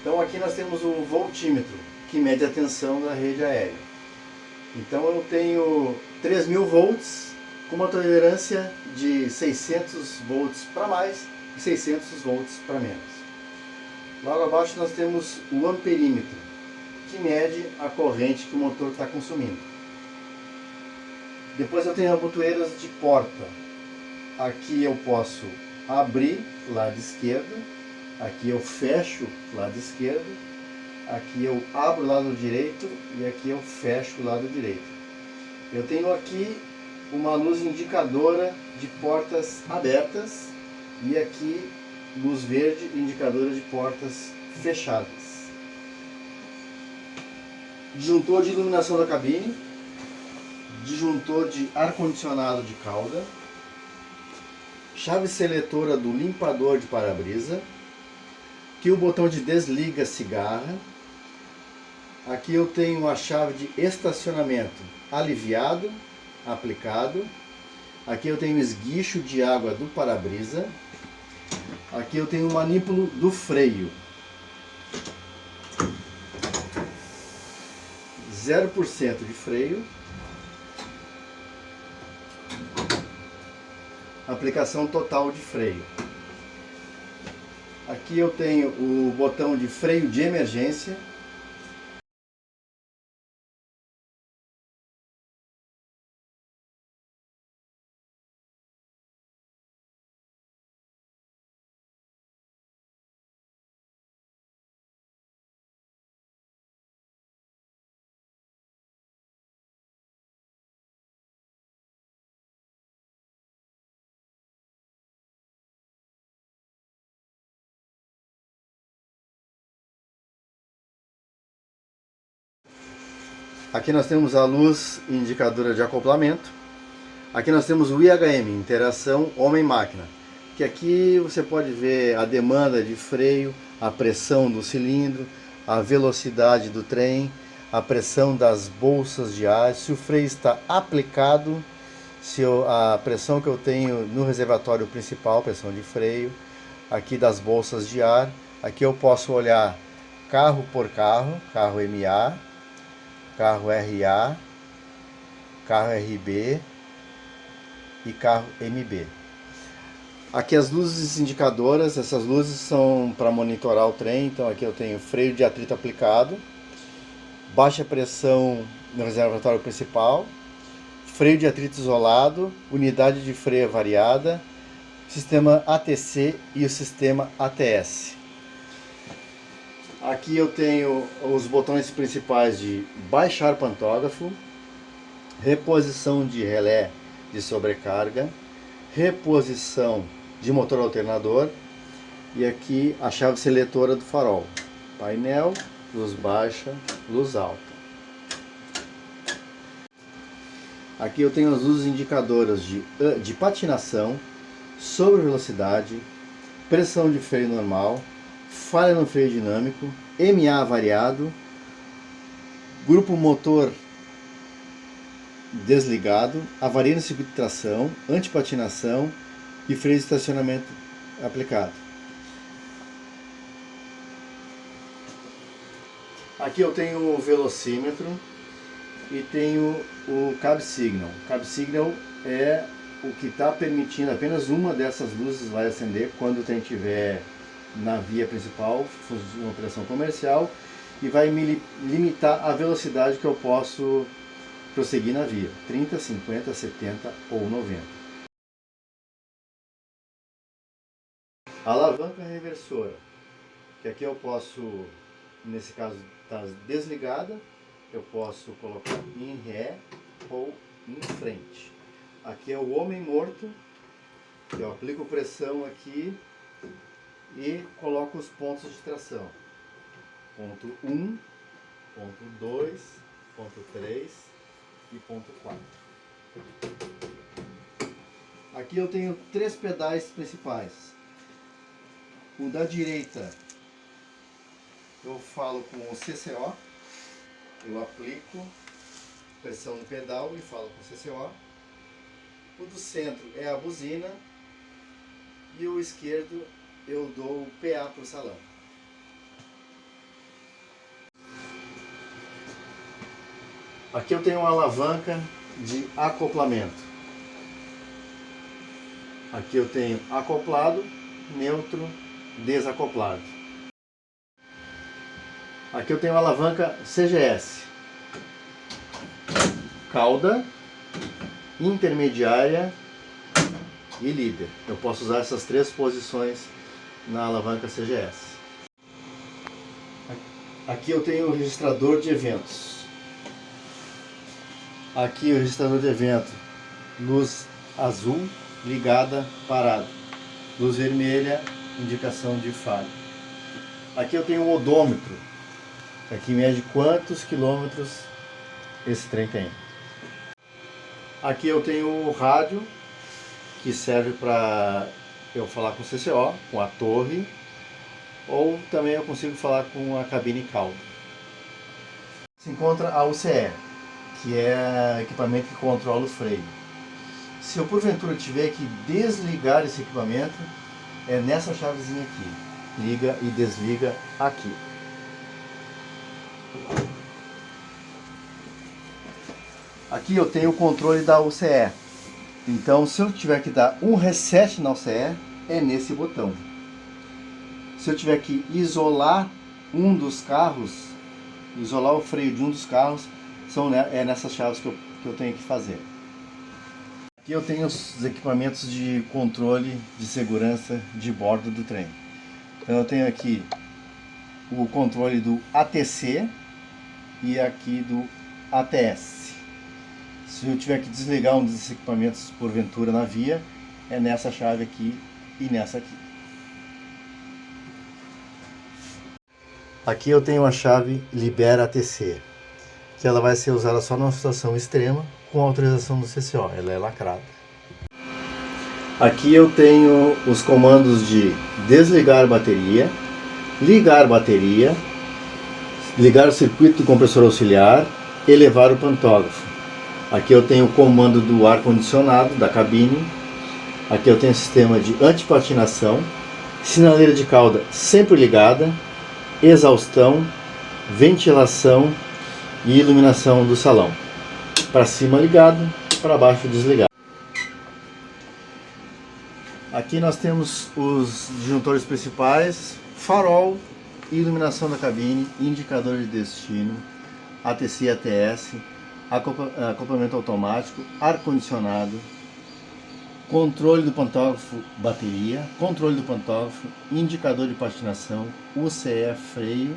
Então aqui nós temos o voltímetro, que mede a tensão da rede aérea. Então eu tenho 3.000 volts com uma tolerância de 600 volts para mais e 600 volts para menos. Logo abaixo nós temos o amperímetro, que mede a corrente que o motor está consumindo. Depois eu tenho as botoeiras de porta. Aqui eu posso abrir o lado esquerdo, aqui eu fecho o lado esquerdo, aqui eu abro o lado direito e aqui eu fecho o lado direito. Eu tenho aqui uma luz indicadora de portas abertas e aqui luz verde indicadora de portas fechadas. Disjuntor de iluminação da cabine, disjuntor de ar-condicionado de cauda, chave seletora do limpador de para-brisa, aqui o botão de desliga cigarra, aqui eu tenho a chave de estacionamento aliviado, aplicado, aqui eu tenho o esguicho de água do para-brisa, aqui eu tenho o manípulo do freio, 0% de freio, aplicação total de freio. Aqui eu tenho o botão de freio de emergência. Aqui nós temos a luz indicadora de acoplamento. Aqui nós temos o IHM, interação homem-máquina, que aqui você pode ver a demanda de freio, a pressão do cilindro, a velocidade do trem, a pressão das bolsas de ar, se o freio está aplicado, se a pressão que eu tenho no reservatório principal, pressão de freio, aqui das bolsas de ar. Aqui eu posso olhar carro por carro, carro MA, carro RA, carro RB e carro MB. Aqui as luzes indicadoras, essas luzes são para monitorar o trem. Então aqui eu tenho freio de atrito aplicado, baixa pressão no reservatório principal, freio de atrito isolado, unidade de freio variada, sistema ATC e o sistema ATS. Aqui eu tenho os botões principais de baixar pantógrafo, reposição de relé de sobrecarga, reposição de motor alternador e aqui a chave seletora do farol. Painel, luz baixa, luz alta. Aqui eu tenho as luzes indicadoras de patinação, sobre velocidade, pressão de freio normal, falha no freio dinâmico, MA variado, grupo motor desligado, avaria no circuito de tração, antipatinação e freio de estacionamento aplicado. Aqui eu tenho o velocímetro e tenho o cab signal. O cab signal é o que está permitindo, apenas uma dessas luzes vai acender quando o trem estiver na via principal, uma operação comercial, e vai me limitar a velocidade que eu posso prosseguir na via, 30, 50, 70 ou 90. A alavanca reversora, que aqui eu posso, nesse caso está desligada, eu posso colocar em ré ou em frente. Aqui é o homem morto, eu aplico pressão aqui e coloco os pontos de tração. Ponto 1, ponto 2, ponto 3 e ponto 4. Aqui eu tenho 3 pedais principais. O da direita eu falo com o CCO, eu aplico pressão no pedal e falo com o CCO. O do centro é a buzina e o esquerdo eu dou o PA para o salão. Aqui eu tenho uma alavanca de acoplamento. Aqui eu tenho acoplado, neutro, desacoplado. Aqui eu tenho uma alavanca CGS. Cauda, intermediária e líder. Eu posso usar essas três posições na alavanca CGS. Aqui eu tenho o registrador de eventos. Aqui o registrador de evento, luz azul, ligada, parada. Luz vermelha, indicação de falha. Aqui eu tenho um odômetro. Aqui mede quantos quilômetros esse trem tem. Aqui eu tenho o rádio, que serve para eu falar com o CCO, com a torre, ou também eu consigo falar com a cabine cauda. Se encontra a UCE, que é equipamento que controla o freio. Se eu porventura tiver que desligar esse equipamento, é nessa chavezinha aqui. Liga e desliga aqui. Aqui eu tenho o controle da UCE. Então, se eu tiver que dar um reset na UCE, é nesse botão. Se eu tiver que isolar um dos carros, isolar o freio de um dos carros, é nessas chaves que eu tenho que fazer. Aqui eu tenho os equipamentos de controle de segurança de bordo do trem. Então eu tenho aqui o controle do ATC e aqui do ATS. Se eu tiver que desligar um desses equipamentos porventura na via, é nessa chave aqui e nessa aqui. Aqui eu tenho a chave Libera ATC, que ela vai ser usada só numa situação extrema, com autorização do CCO, ela é lacrada. Aqui eu tenho os comandos de desligar bateria, ligar bateria, ligar o circuito do compressor auxiliar, elevar o pantógrafo. Aqui eu tenho o comando do ar-condicionado da cabine. Aqui eu tenho o sistema de antipatinação, sinaleira de cauda sempre ligada, exaustão, ventilação e iluminação do salão. Para cima ligado, para baixo desligado. Aqui nós temos os disjuntores principais, farol, iluminação da cabine, indicador de destino, ATC e ATS, acoplamento automático, ar-condicionado, controle do pantógrafo bateria, controle do pantógrafo, indicador de patinação, UCE freio,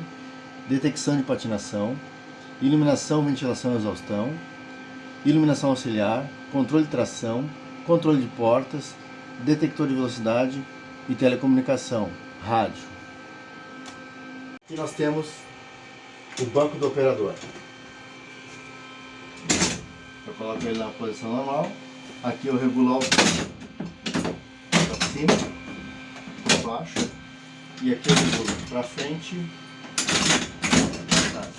detecção de patinação, iluminação, ventilação e exaustão, iluminação auxiliar, controle de tração, controle de portas, detector de velocidade e telecomunicação, rádio. Aqui nós temos o banco do operador. Eu coloco ele na posição normal. Aqui eu regulo para cima, para baixo, e aqui eu regulo para frente, para trás.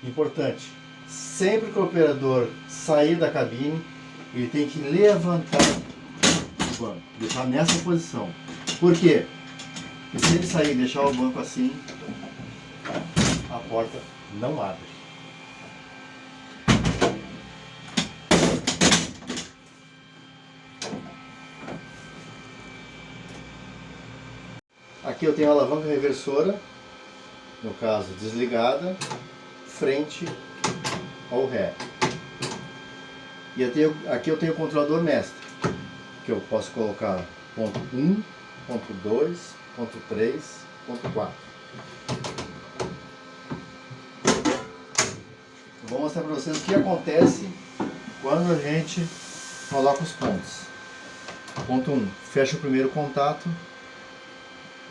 Importante, sempre que o operador sair da cabine, ele tem que levantar o banco, deixar nessa posição. Por quê? Porque se ele sair e deixar o banco assim, a porta não abre. Aqui eu tenho a alavanca reversora, no caso desligada, frente ao ré. E aqui eu tenho o controlador mestre, que eu posso colocar ponto 1, ponto 2, ponto 3, ponto 4. Eu vou mostrar para vocês o que acontece quando a gente coloca os pontos. Ponto 1, fecha o primeiro contato.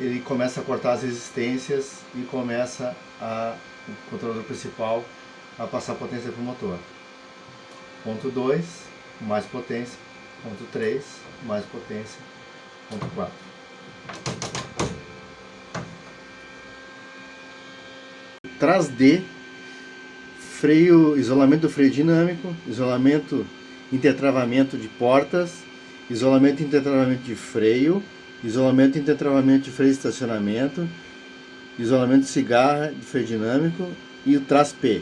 Ele começa a cortar as resistências e começa o controlador principal a passar potência para o motor. Ponto 2, mais potência. Ponto 3, mais potência. Ponto 4. Trás D, freio, isolamento do freio dinâmico, isolamento intertravamento de portas, isolamento intertravamento de freio, isolamento intertravamento de freio de estacionamento, isolamento de cigarra de freio dinâmico e o trás P.